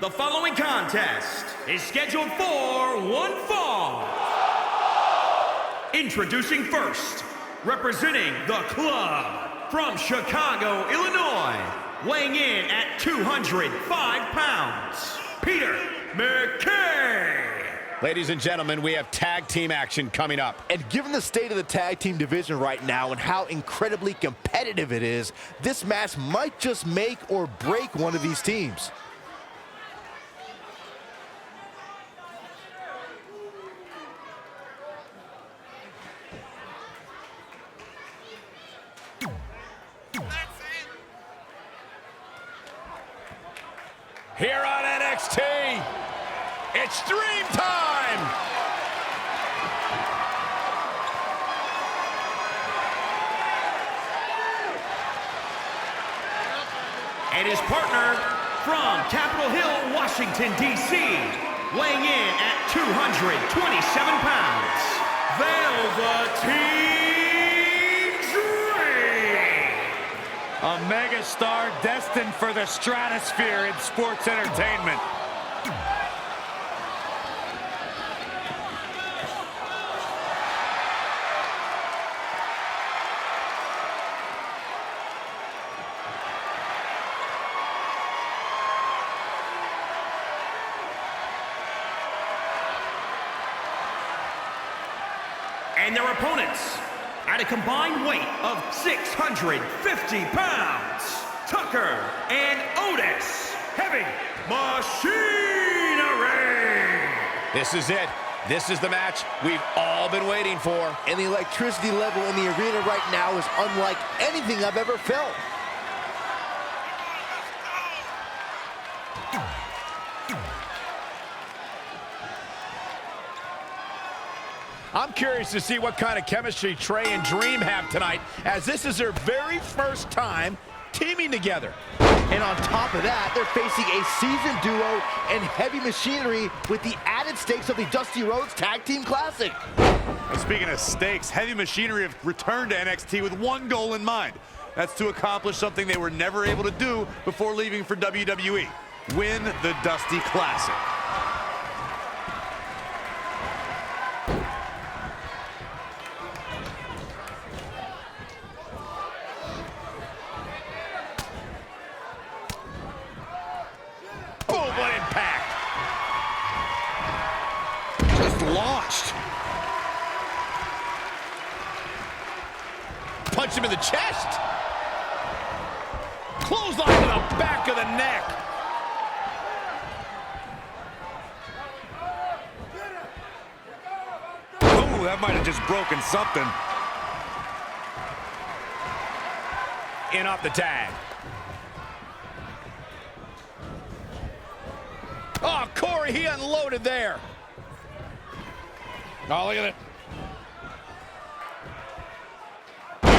The following contest is scheduled for one fall. Introducing first, representing the club from Chicago, Illinois, weighing in at 205 pounds, Peter McKay. Ladies and gentlemen, we have tag team action coming up. And given the state of the tag team division right now and how incredibly competitive it is, this match might just make or break one of these teams. Here on NXT, it's Dream Time! And his partner from Capitol Hill, Washington, D.C., weighing in at 227 pounds, Velveteen Dream! A megastar destined for the stratosphere in sports entertainment. And their opponents, at a combined weight of 650 pounds, Tucker and Otis, Heavy Machinery. This is it. This is the match we've all been waiting for. And the electricity level in the arena right now is unlike anything I've ever felt. I'm curious to see what kind of chemistry Trey and Dream have tonight, as this is their very first time teaming together. And on top of that, they're facing a seasoned duo and Heavy Machinery with the added stakes of the Dusty Rhodes Tag Team Classic. Well, speaking of stakes, Heavy Machinery have returned to NXT with one goal in mind. That's to accomplish something they were never able to do before leaving for WWE. Win the Dusty Classic. Oh, what impact! Just launched. Punch him in the chest. Clothesline to the back of the neck. Oh, that might have just broken something. In off the tag. Oh, Corey, he unloaded there. Oh, look at it.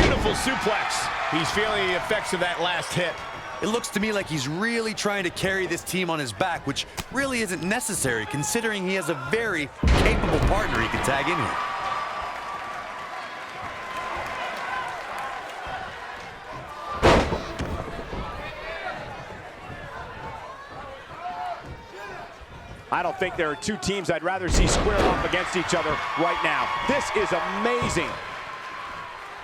Beautiful suplex. He's feeling the effects of that last hit. It looks to me like he's really trying to carry this team on his back, which really isn't necessary considering he has a very capable partner he can tag in here. I don't think there are two teams I'd rather see square off against each other right now. This is amazing.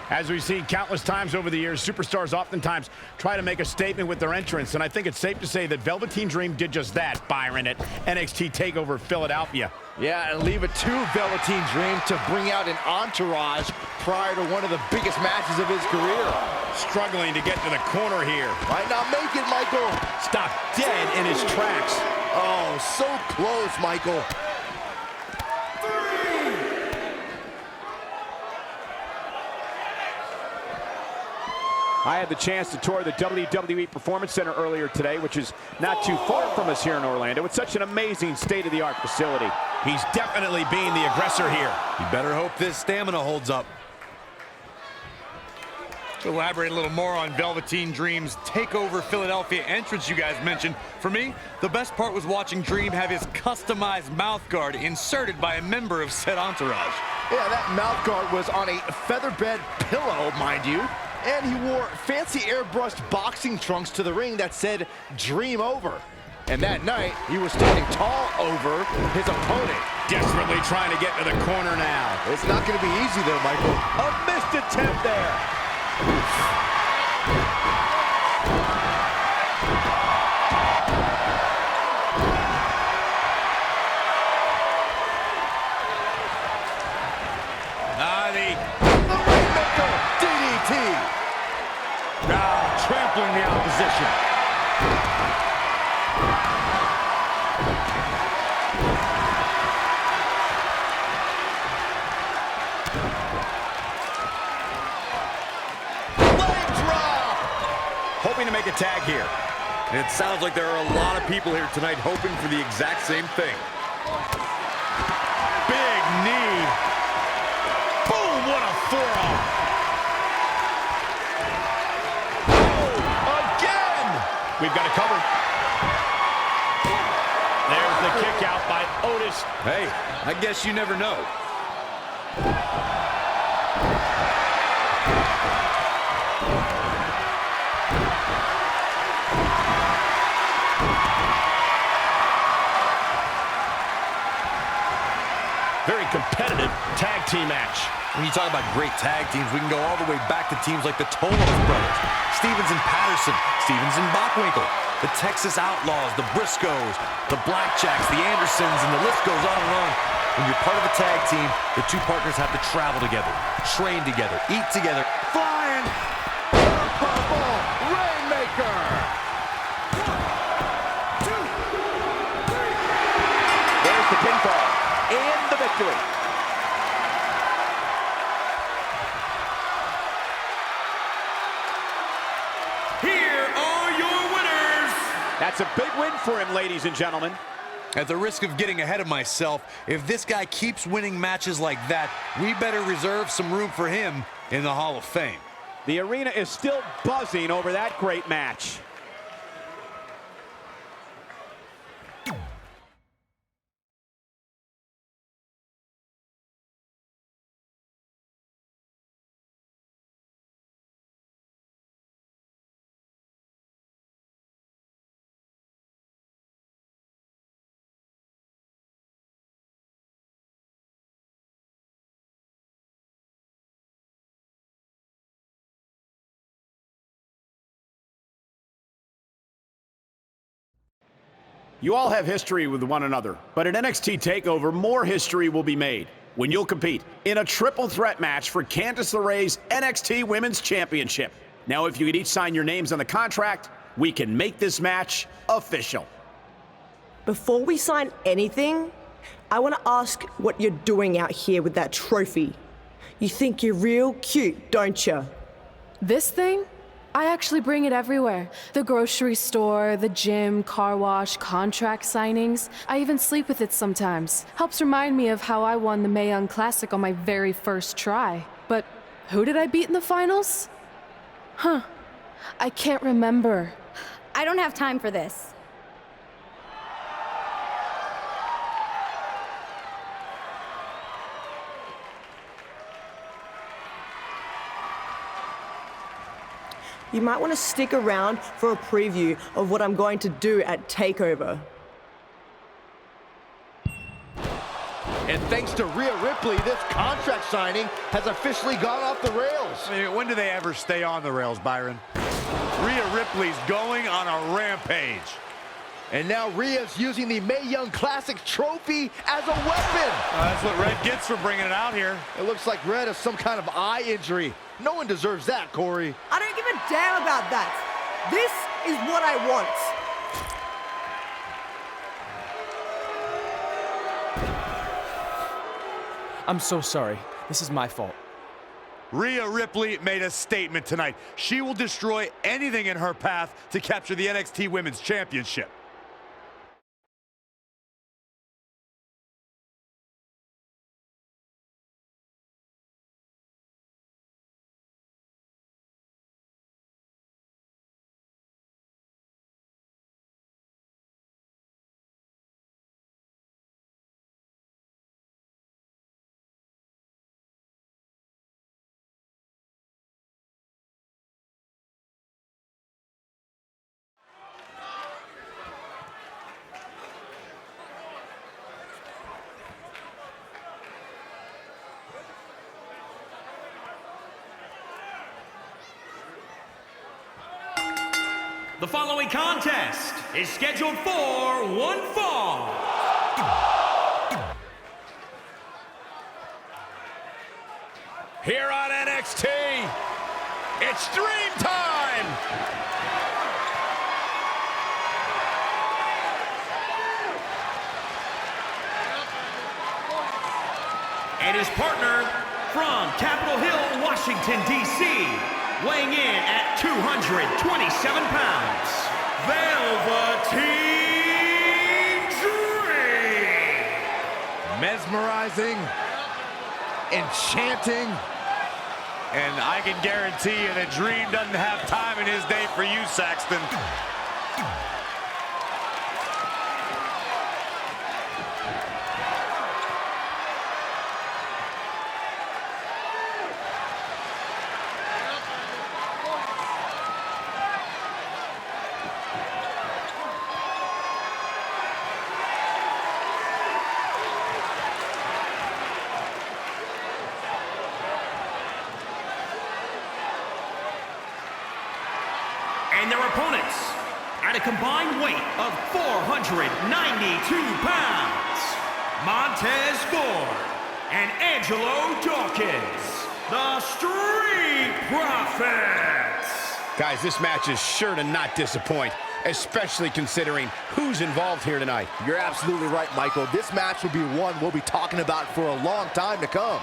As we've seen countless times over the years, superstars oftentimes try to make a statement with their entrance, and I think it's safe to say that Velveteen Dream did just that, Byron, at NXT TakeOver Philadelphia. Yeah, and leave it to Velveteen Dream to bring out an entourage prior to one of the biggest matches of his career. Struggling to get to the corner here. Might not make it, Michael. Stopped dead in his tracks. Oh, so close, Michael. I had the chance to tour the WWE Performance Center earlier today, which is not too far from us here in Orlando. It's such an amazing state-of-the-art facility. He's definitely being the aggressor here. You better hope this stamina holds up. To elaborate a little more on Velveteen Dream's TakeOver Philadelphia entrance you guys mentioned, for me, the best part was watching Dream have his customized mouth guard inserted by a member of said entourage. Yeah, that mouth guard was on a featherbed pillow, mind you. And he wore fancy airbrushed boxing trunks to the ring that said, "Dream Over." And that night, he was standing tall over his opponent. Desperately trying to get to the corner now. It's not going to be easy, though, Michael. A missed attempt there. The Rainmaker DDT. Trampling the opposition. Hoping to make a tag here. And it sounds like there are a lot of people here tonight hoping for the exact same thing. Big knee. Boom, what a forearm. Oh, again. We've got it covered. There's the kick out by Otis. Hey, I guess you never know. Very competitive tag team match. When you talk about great tag teams, we can go all the way back to teams like the Tolos brothers, Stevens and Patterson, Stevens and Bockwinkel, the Texas Outlaws, the Briscoes, the Blackjacks, the Andersons, and the list goes on and on. When you're part of a tag team, the two partners have to travel together, train together, eat together. Flying purple Rainmaker. There's the pinfall and the victory. Here are your winners. That's a big win for him, ladies and gentlemen. At the risk of getting ahead of myself, if this guy keeps winning matches like that, we better reserve some room for him in the Hall of Fame. The arena is still buzzing over that great match. You all have history with one another, but at NXT TakeOver, more history will be made when you'll compete in a triple threat match for Candice LeRae's NXT Women's Championship. Now, if you could each sign your names on the contract, we can make this match official. Before we sign anything, I want to ask what you're doing out here with that trophy. You think you're real cute, don't you? This thing? I actually bring it everywhere. The grocery store, the gym, car wash, contract signings. I even sleep with it sometimes. Helps remind me of how I won the Mae Young Classic on my very first try. But who did I beat in the finals? I can't remember. I don't have time for this. You might want to stick around for a preview of what I'm going to do at TakeOver. And thanks to Rhea Ripley, this contract signing has officially gone off the rails. I mean, when do they ever stay on the rails, Byron? Rhea Ripley's going on a rampage. And now Rhea's using the Mae Young Classic trophy as a weapon. That's what Red gets for bringing it out here. It looks like Red has some kind of eye injury. No one deserves that, Corey. I don't give a damn about that. This is what I want. I'm so sorry. This is my fault. Rhea Ripley made a statement tonight. She will destroy anything in her path to capture the NXT Women's Championship. The following contest is scheduled for one fall. Here on NXT, it's Dream Time! And his partner from Capitol Hill, Washington, D.C., weighing in at 227 pounds, Velveteen Dream! Mesmerizing, enchanting, and I can guarantee you that Dream doesn't have time in his day for you, Saxton. And their opponents, at a combined weight of 492 pounds, Montez Ford and Angelo Dawkins, the Street Profits. Guys, this match is sure to not disappoint, especially considering who's involved here tonight. You're absolutely right, Michael. This match will be one we'll be talking about for a long time to come.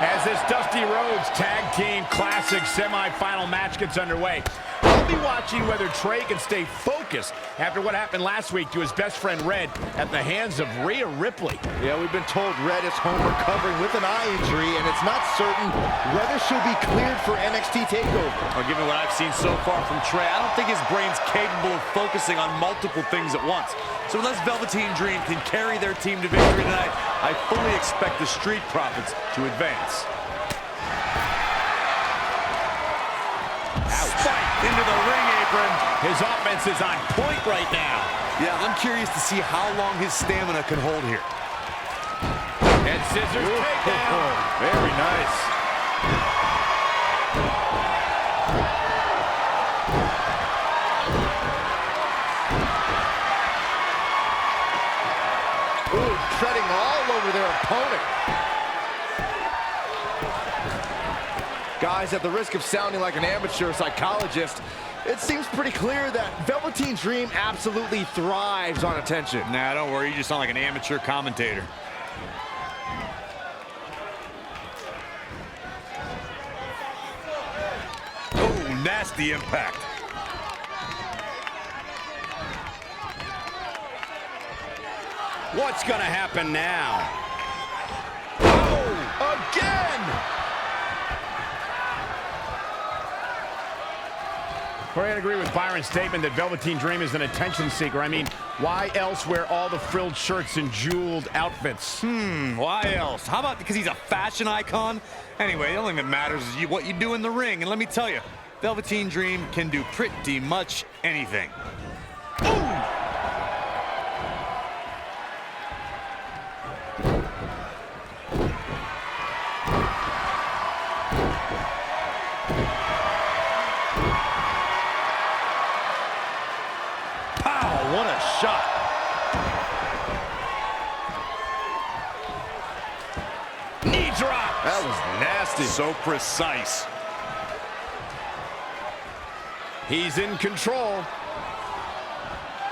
As this Dusty Rhodes Tag Team Classic semifinal match gets underway, I'll be watching whether Trey can stay focused after what happened last week to his best friend Red at the hands of Rhea Ripley. Yeah, we've been told Red is home recovering with an eye injury, and it's not certain whether she'll be cleared for NXT TakeOver. Well, given what I've seen so far from Trey, I don't think his brain's capable of focusing on multiple things at once. So unless Velveteen Dream can carry their team to victory tonight, I fully expect the Street Profits to advance. Spiked into the ring apron. His offense is on point right now. Yeah, I'm curious to see how long his stamina can hold here. And scissors takedown. Very nice. Ooh, treading all over their opponent. Guys, at the risk of sounding like an amateur psychologist, it seems pretty clear that Velveteen Dream absolutely thrives on attention. Nah, don't worry, you just sound like an amateur commentator. Oh, nasty impact. What's gonna happen now? Oh, again! Corey, I'd agree with Byron's statement that Velveteen Dream is an attention seeker. I mean, why else wear all the frilled shirts and jeweled outfits? Why else? How about because he's a fashion icon? Anyway, the only thing that matters is what you do in the ring. And let me tell you, Velveteen Dream can do pretty much anything. Ooh! What a shot. Knee drop. That was nasty. So precise. He's in control.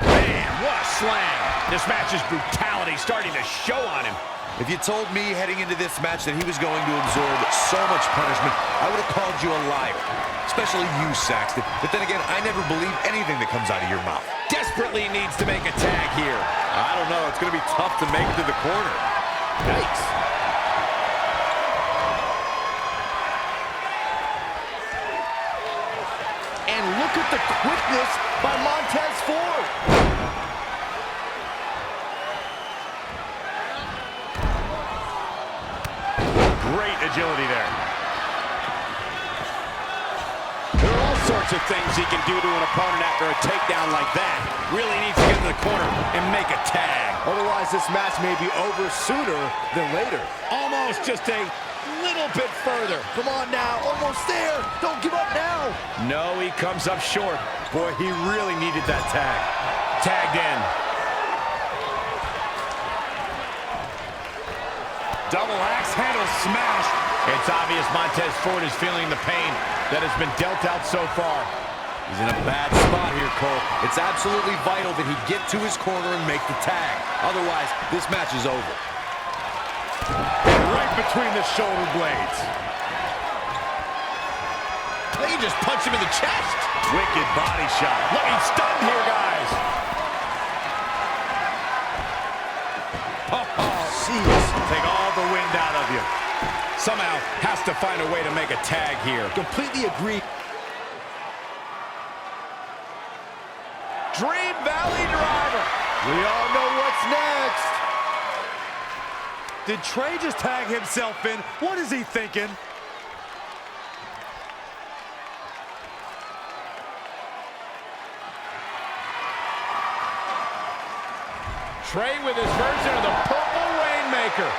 Man, what a slam. This match's brutality starting to show on him. If you told me heading into this match that he was going to absorb so much punishment, I would have called you a liar. Especially you, Saxton. But then again, I never believe anything that comes out of your mouth. Desperately needs to make a tag here. I don't know. It's going to be tough to make it to the corner. Yikes. And look at the quickness by Montez Ford. Great agility there. There are all sorts of things he can do to an opponent after a takedown like that. Really needs to get in the corner and make a tag. Otherwise, this match may be over sooner than later. Almost just a little bit further. Come on now, almost there. Don't give up now. No, he comes up short. Boy, he really needed that tag. Tagged in. Double axe handle smash. It's obvious Montez Ford is feeling the pain that has been dealt out so far. He's in a bad spot here, Cole. It's absolutely vital that he get to his corner and make the tag. Otherwise, this match is over. Right between the shoulder blades. They just punch him in the chest. Wicked body shot. Looking stunned here, guys. Jeez. Take all the wind out of you. Somehow has to find a way to make a tag here. Completely agree. Dream Valley Driver. We all know what's next. Did Trey just tag himself in? What is he thinking? Trey with his version of the Purple Rainmaker.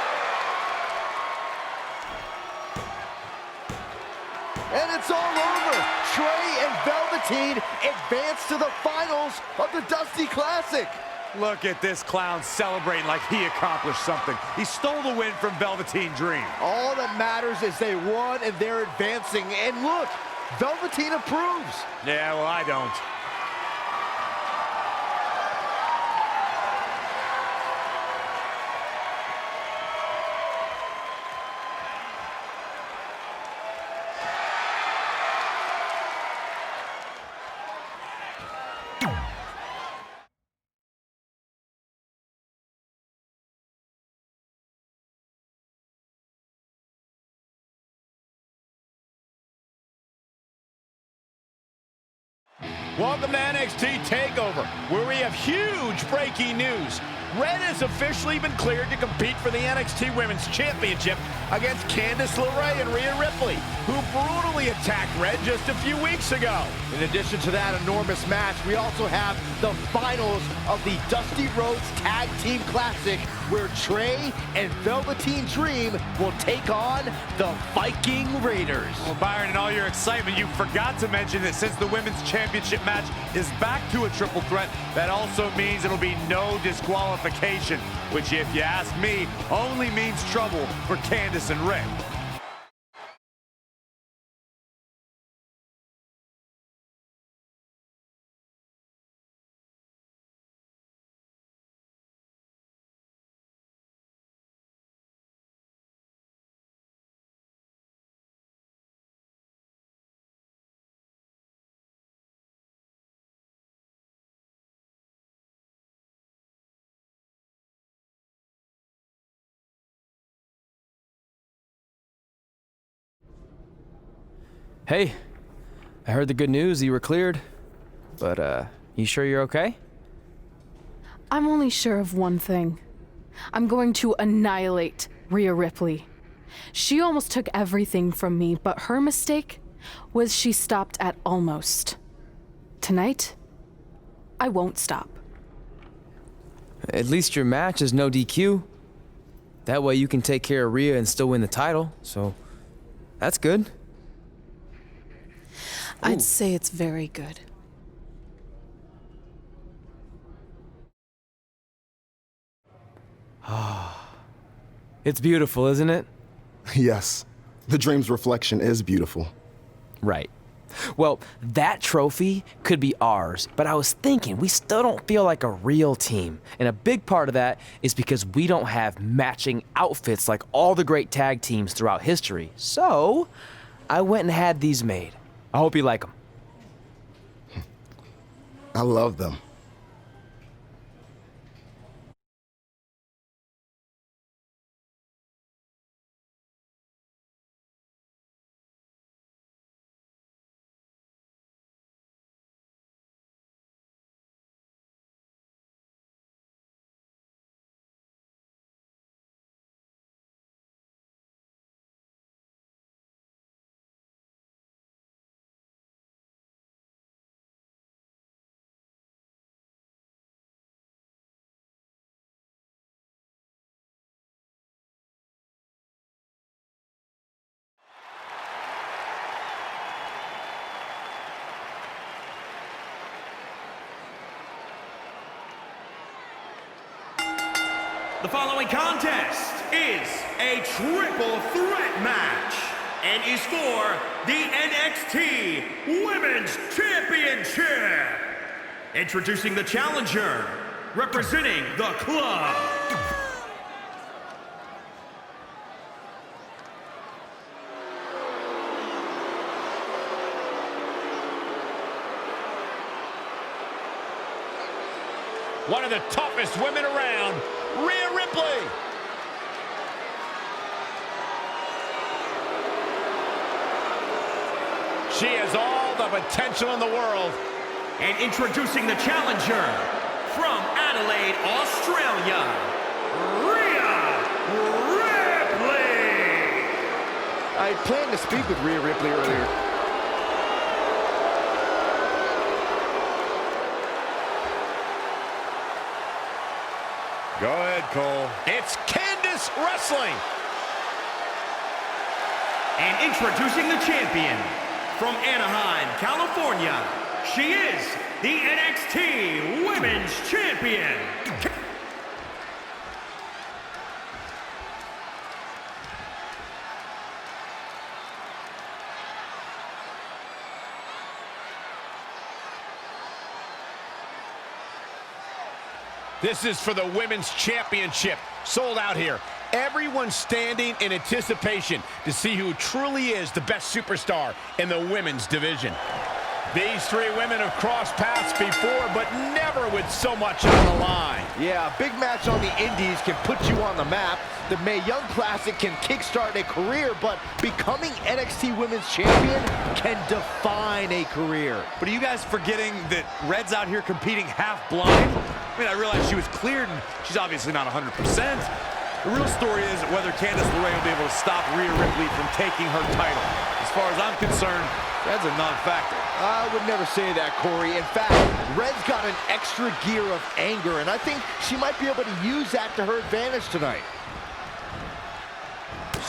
And it's all over. Trey and Velveteen advance to the finals of the Dusty Classic. Look at this clown celebrating like he accomplished something. He stole the win from Velveteen Dream. All that matters is they won and they're advancing. And look, Velveteen approves. Yeah, well, I don't. Welcome to NXT TakeOver, where we have huge breaking news. Red has officially been cleared to compete for the NXT Women's Championship against Candice LeRae and Rhea Ripley, who brutally attacked Red just a few weeks ago. In addition to that enormous match, we also have the finals of the Dusty Rhodes Tag Team Classic, where Trey and Velveteen Dream will take on the Viking Raiders. Well, Byron, in all your excitement, you forgot to mention that since the Women's Championship match is back to a triple threat, that also means it'll be no disqualification, which, if you ask me, only means trouble for Candice and Rick. Hey, I heard the good news. You were cleared. But, you sure you're okay? I'm only sure of one thing. I'm going to annihilate Rhea Ripley. She almost took everything from me, but her mistake was she stopped at almost. Tonight, I won't stop. At least your match is no DQ. That way you can take care of Rhea and still win the title, so that's good. I'd say it's very good. It's beautiful, isn't it? Yes, the dream's reflection is beautiful. Right. Well, that trophy could be ours, but I was thinking we still don't feel like a real team. And a big part of that is because we don't have matching outfits like all the great tag teams throughout history. So, I went and had these made. I hope you like them. I love them. The following contest is a triple threat match and is for the NXT Women's Championship. Introducing the challenger, representing the club. One of the toughest women around, Rhea Ripley. She has all the potential in the world. And introducing the challenger, from Adelaide, Australia, Rhea Ripley. I planned to speak with Rhea Ripley earlier. Go ahead, Cole. It's Candice wrestling. And introducing the champion, from Anaheim, California, she is the NXT Women's Champion. This is for the Women's Championship. Sold out here. Everyone's standing in anticipation to see who truly is the best superstar in the women's division. These three women have crossed paths before, but never with so much on the line. Yeah, a big match on the Indies can put you on the map. The Mae Young Classic can kickstart a career, but becoming NXT Women's Champion can define a career. But are you guys forgetting that Red's out here competing half blind? I mean, I realize she was cleared, and she's obviously not 100%. The real story is whether Candice LeRae will be able to stop Rhea Ripley from taking her title. As far as I'm concerned, Red's a non-factor. I would never say that, Corey. In fact, Red's got an extra gear of anger, and I think she might be able to use that to her advantage tonight.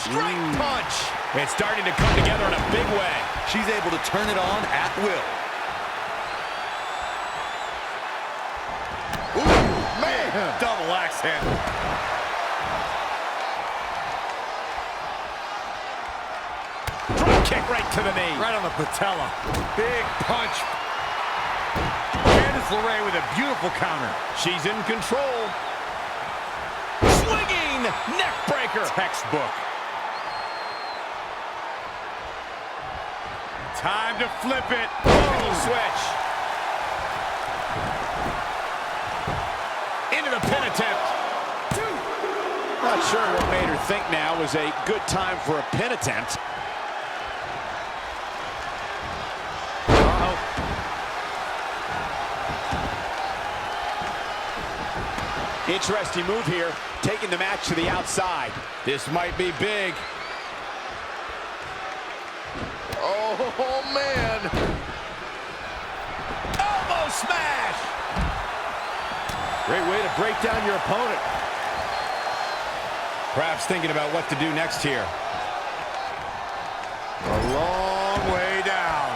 Straight punch. It's starting to come together in a big way. She's able to turn it on at will. Ooh, man! Double axe handle. Drop kick right to the knee. Right on the patella. Big punch. Candice LeRae with a beautiful counter. She's in control. Swinging neck breaker. Textbook. Time to flip it. Oh, switch. Into the pin attempt. Not sure what made her think now was a good time for a pin attempt. Interesting move here, taking the match to the outside. This might be big. Oh, man! Elbow smash! Great way to break down your opponent. Perhaps thinking about what to do next here. A long way down.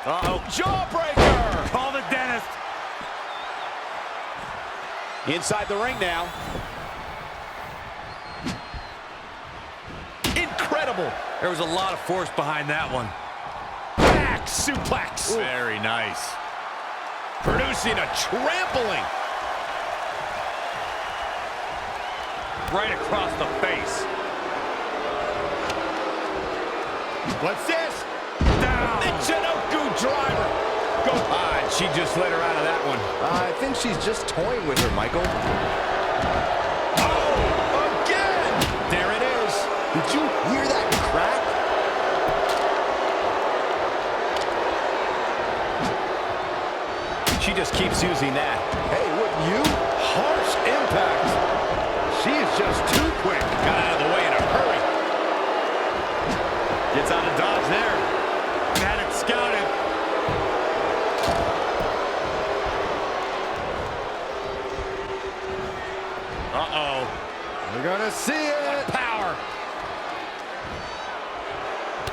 Uh-oh. Jawbreaker! Call the dentist. Inside the ring now. incredible. There was a lot of force behind that one. Back suplex. Ooh. Very nice. Producing a trampling. Right across the face. What's this? Down. Michinoku driver. Go. She just let her out of that one. I think she's just toying with her, Michael. Oh, again. There it is. Did you hear that crack? She just keeps using that. Hey, wouldn't you? Harsh impact. She is just too quick. Got out of the way in a hurry. Gets out of dodge there. Had it scouted. Uh-oh. We're gonna see it. What power.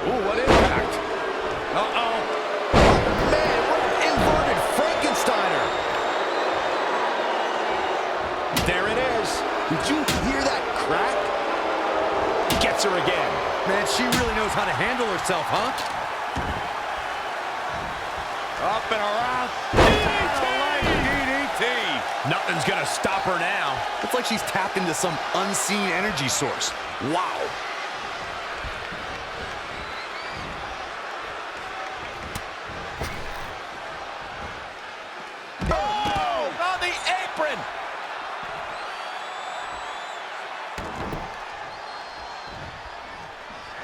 Ooh, what impact. Uh-oh. Man, what an inverted Frankensteiner. There it is. Did you hear that crack? Gets her again. Man, she really knows how to handle herself, huh? Up and around. DDT. Nothing's gonna stop her now. It's like she's tapped into some unseen energy source. Wow. Oh, on the apron.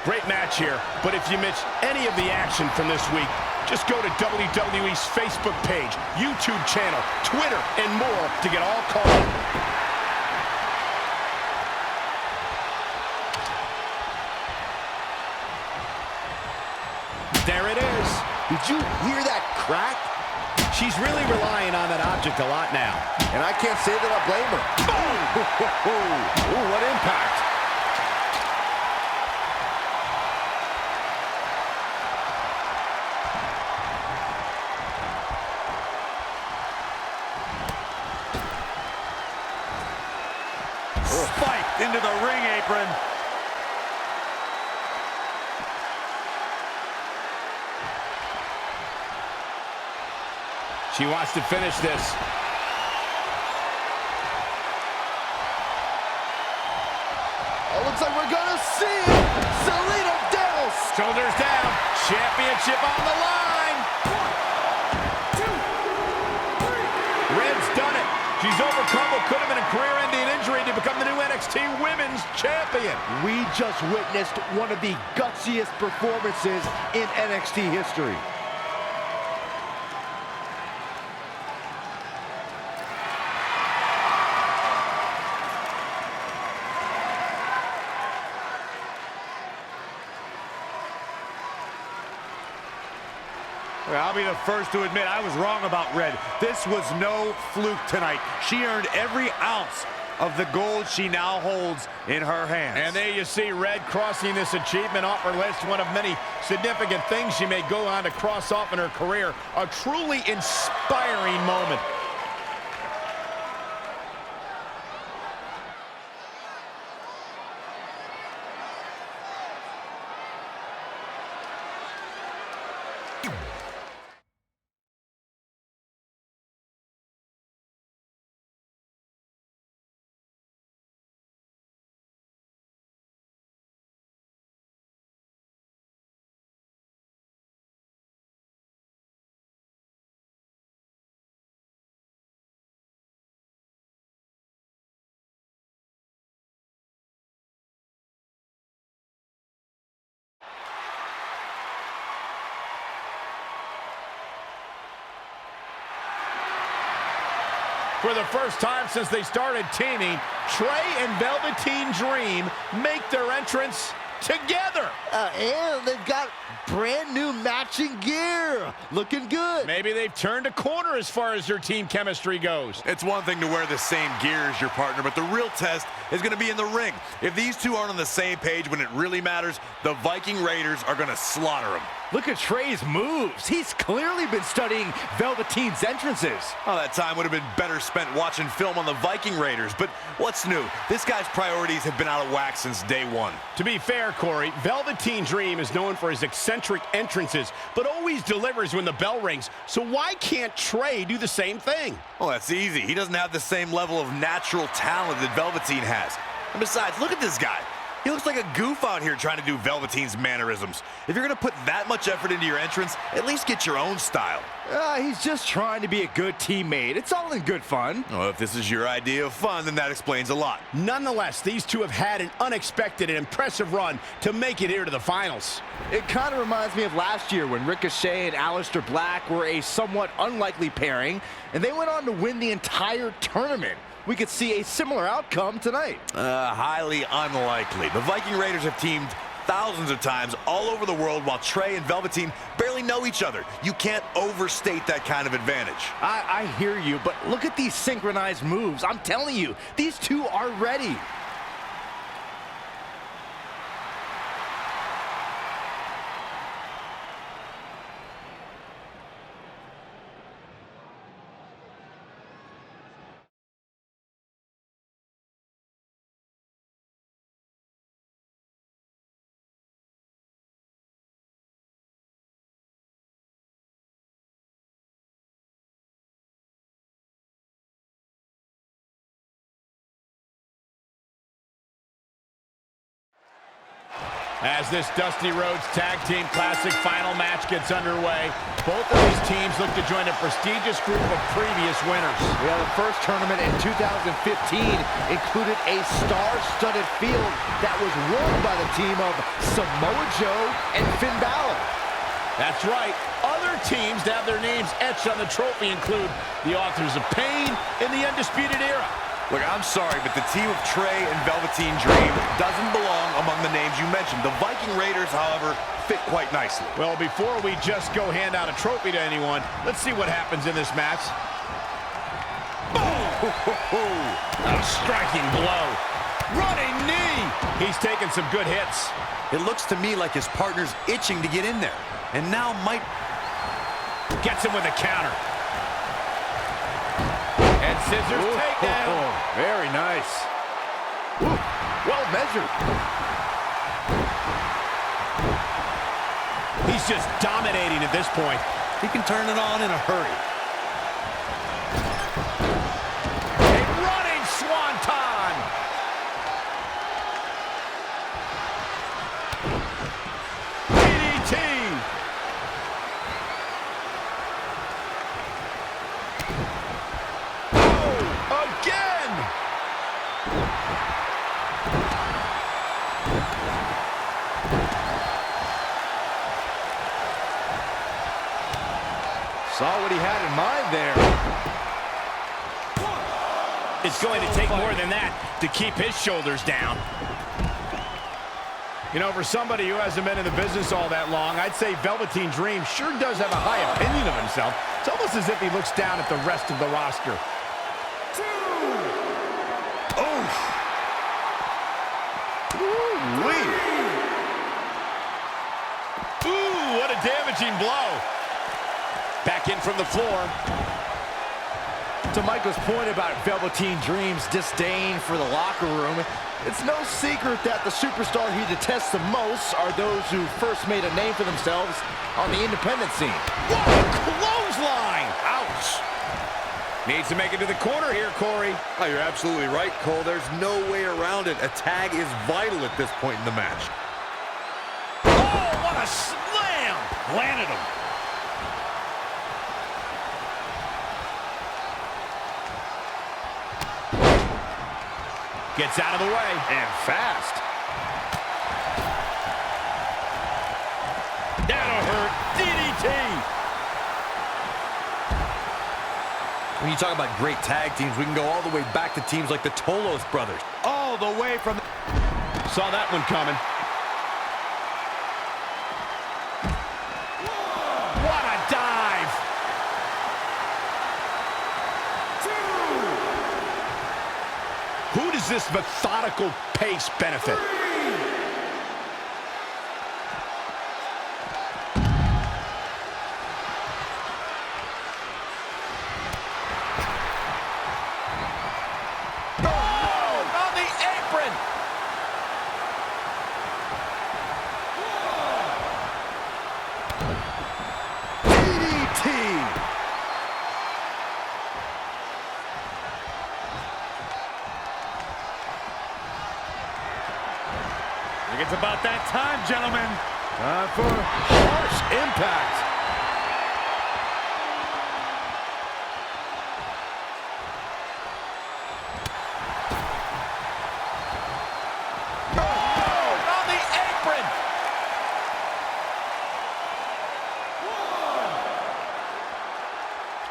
Great match here, but if you missed any of the action from this week, just go to WWE's Facebook page, YouTube channel, Twitter, and more to get all caught up. There it is. Did you hear that crack? She's really relying on that object a lot now. And I can't say that I blame her. Boom! Ooh, what impact. Spiked into the ring apron. She wants to finish this. Oh, looks like we're gonna see it. Selena Devils. Shoulders down. Championship on the line. 1, 2, 3. Red's done it. She's overcome what could have been a career-ending injury to become the new NXT Women's Champion. We just witnessed one of the gutsiest performances in NXT history. I'll be the first to admit I was wrong about Red. This was no fluke tonight. She earned every ounce of the gold she now holds in her hands. And there you see Red crossing this achievement off her list, one of many significant things she may go on to cross off in her career. A truly inspiring moment. For the first time since they started teaming, Trey and Velveteen Dream make their entrance together. And they've got brand new matching gear. Looking good. Maybe they've turned a corner as far as their team chemistry goes. It's one thing to wear the same gear as your partner, but the real test is going to be in the ring. If these two aren't on the same page when it really matters, the Viking Raiders are going to slaughter them. Look at Trey's moves. He's clearly been studying Velveteen's entrances. Oh, that time would have been better spent watching film on the Viking Raiders. But what's new? This guy's priorities have been out of whack since day one. To be fair, Corey, Velveteen Dream is known for his eccentric entrances, but always delivers when the bell rings. So why can't Trey do the same thing? Well, that's easy. He doesn't have the same level of natural talent that Velveteen has. And besides, look at this guy. He looks like a goof out here trying to do Velveteen's mannerisms. If you're going to put that much effort into your entrance, at least get your own style. He's just trying to be a good teammate. It's all in good fun. Well, if this is your idea of fun, then that explains a lot. Nonetheless, these two have had an unexpected and impressive run to make it here to the finals. It kind of reminds me of last year when Ricochet and Aleister Black were a somewhat unlikely pairing, and they went on to win the entire tournament. We could see a similar outcome tonight. Highly unlikely. The Viking Raiders have teamed thousands of times all over the world while Trey and Velveteen barely know each other. You can't overstate that kind of advantage. I hear you, but look at these synchronized moves. I'm telling you, these two are ready. As this Dusty Rhodes Tag Team Classic final match gets underway, both of these teams look to join a prestigious group of previous winners. Yeah, the first tournament in 2015 included a star-studded field that was won by the team of Samoa Joe and Finn Balor. That's right. Other teams to have their names etched on the trophy include the Authors of Pain and the Undisputed Era. Look, I'm sorry, but the team of Trey and Velveteen Dream doesn't belong among the names you mentioned. The Viking Raiders, however, fit quite nicely. Well, before we just go hand out a trophy to anyone, let's see what happens in this match. Boom! A striking blow. Running knee. He's taking some good hits. It looks to me like his partner's itching to get in there. And now might... Gets him with a counter. And scissors takedown. Very nice. Ooh, well measured. He's just dominating at this point. He can turn it on in a hurry. A running swanton. DDT. Saw what he had in mind there. It's going to take more than that to keep his shoulders down. You know, for somebody who hasn't been in the business all that long, I'd say Velveteen Dream sure does have a high opinion of himself. It's almost as if he looks down at the rest of the roster. Ooh, what a damaging blow. Back in from the floor. To Michael's point about Velveteen Dream's disdain for the locker room, it's no secret that the superstar he detests the most are those who first made a name for themselves on the independent scene. What a clothesline! Ouch! Needs to make it to the corner here, Corey. Oh, you're absolutely right, Cole. There's no way around it. A tag is vital at this point in the match. Oh, what a slam! Landed him. Gets out of the way. And fast. That'll hurt. DDT. When you talk about great tag teams, we can go all the way back to teams like the Tolos brothers. All the way from... Saw that one coming. What a dive. Who does this methodical pace benefit? time, gentlemen. Time for harsh impact. On the apron.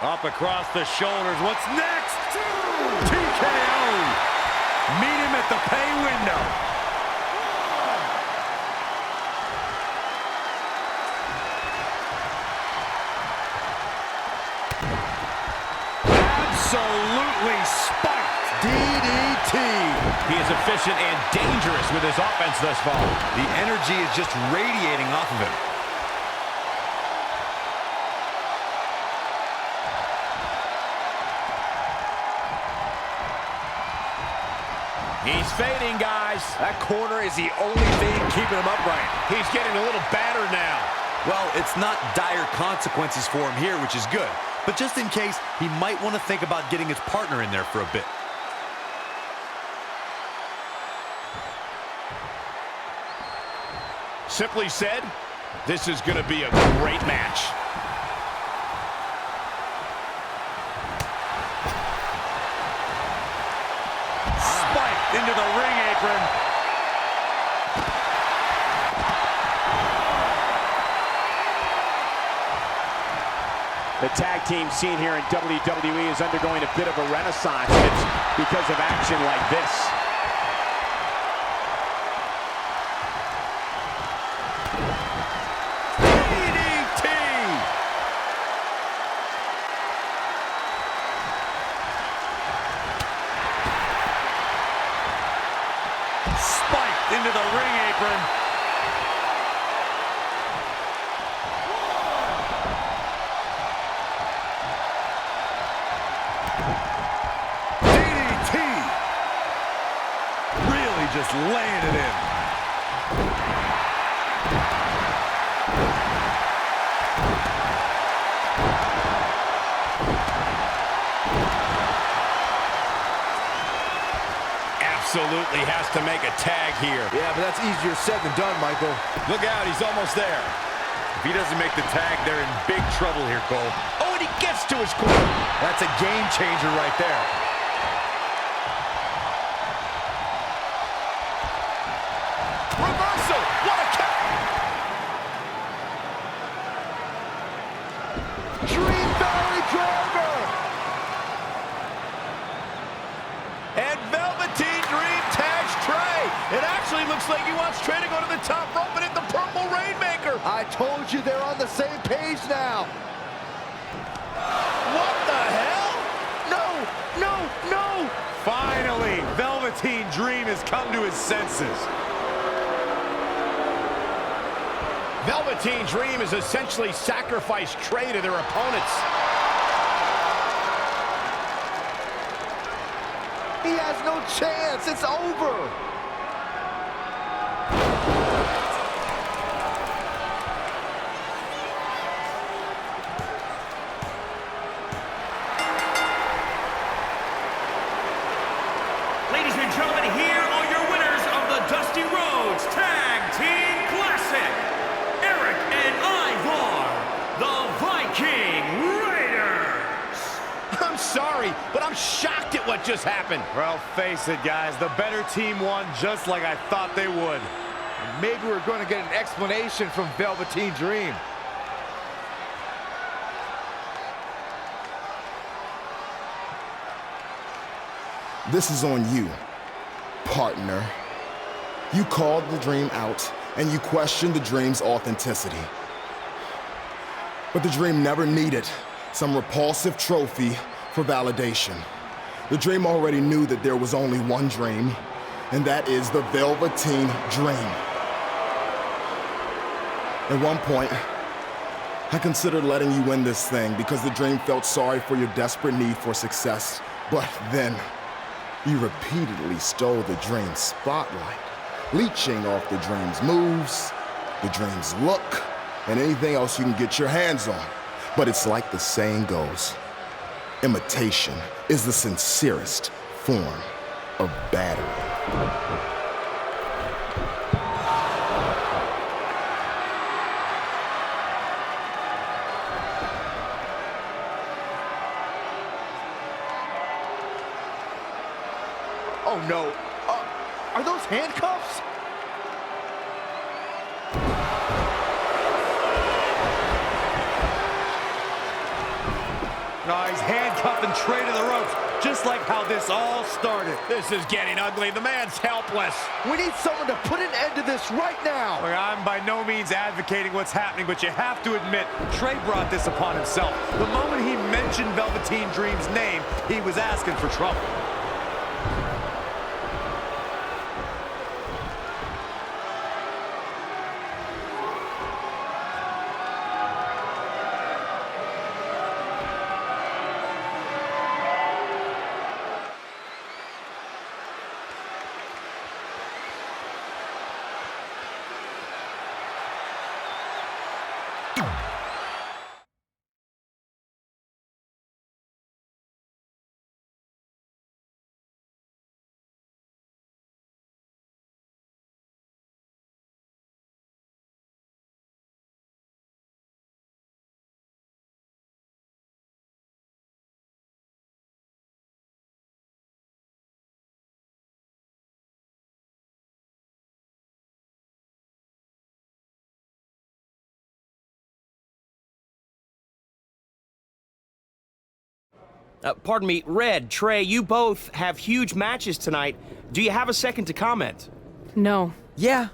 Up across the shoulders. What's next? TKO. Meet him at the pay window. Absolutely spiked. DDT. He is efficient and dangerous with his offense thus far. The energy is just radiating off of him. He's fading, guys. That corner is the only thing keeping him upright. He's getting a little battered now. Well, it's not dire consequences for him here, which is good. But just in case, he might want to think about getting his partner in there for a bit. Simply said, this is going to be a great match. Spiked into the ring apron. The tag team scene here in WWE is undergoing a bit of a renaissance, and it's because of action like this. Spiked into the ring apron. DDT. Really just laying it in. Absolutely has to make a tag here. Yeah, but that's easier said than done, Michael. Look out, he's almost there. If he doesn't make the tag, they're in big trouble here, Cole. Oh, and he gets to his corner. That's a game changer right there. Reversal. What a count. Dream Valley Driver. And Velveteen Dream tags Trey. It actually looks like he wants Trey to go to the top rope and hit the Purple Rainmaker. I told you they're on the same page now. What the hell? No, no, no. Finally, Velveteen Dream has come to his senses. Velveteen Dream has essentially sacrificed Trey to their opponents. He has no chance. It's over. Ladies and gentlemen, here are your winners of the Dusty Rhodes Tag Team Classic. Eric and Ivar, the Viking Raiders. I'm sorry, but I'm shocked at what just happened. Well, face it, guys. The better team won just like I thought they would. Maybe we're going to get an explanation from Velveteen Dream. This is on you, partner. You called the Dream out, and you questioned the Dream's authenticity. But the Dream never needed some repulsive trophy for validation. The Dream already knew that there was only one Dream, and that is the Velveteen Dream. At one point, I considered letting you win this thing because the Dream felt sorry for your desperate need for success, but then you repeatedly stole the Dream's spotlight, leeching off the Dream's moves, the Dream's look, and anything else you can get your hands on. But it's like the saying goes, imitation is the sincerest form of battery. Oh, no. Are those handcuffs? No, he's handcuffing Trey to the ropes, just like how this all started. This is getting ugly. The man's helpless. We need someone to put an end to this right now. Look, I'm by no means advocating what's happening, but you have to admit, Trey brought this upon himself. The moment he mentioned Velveteen Dream's name, he was asking for trouble. Pardon me, Red, Trey, you both have huge matches tonight. Do you have a second to comment? No. Yeah,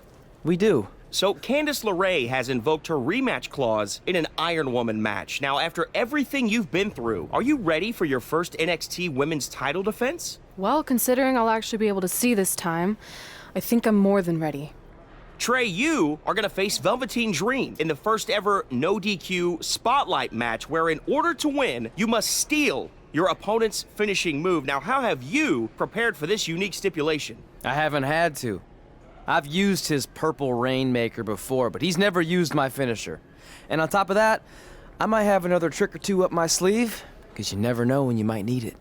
we do. So, Candice LeRae has invoked her rematch clause in an Iron Woman match. Now, after everything you've been through, are you ready for your first NXT Women's title defense? Well, considering I'll actually be able to see this time, I think I'm more than ready. Trey, you are going to face Velveteen Dream in the first ever no DQ spotlight match, where in order to win, you must steal your opponent's finishing move. Now, how have you prepared for this unique stipulation? I haven't had to. I've used his purple Rainmaker before, but he's never used my finisher. And on top of that, I might have another trick or two up my sleeve, because you never know when you might need it.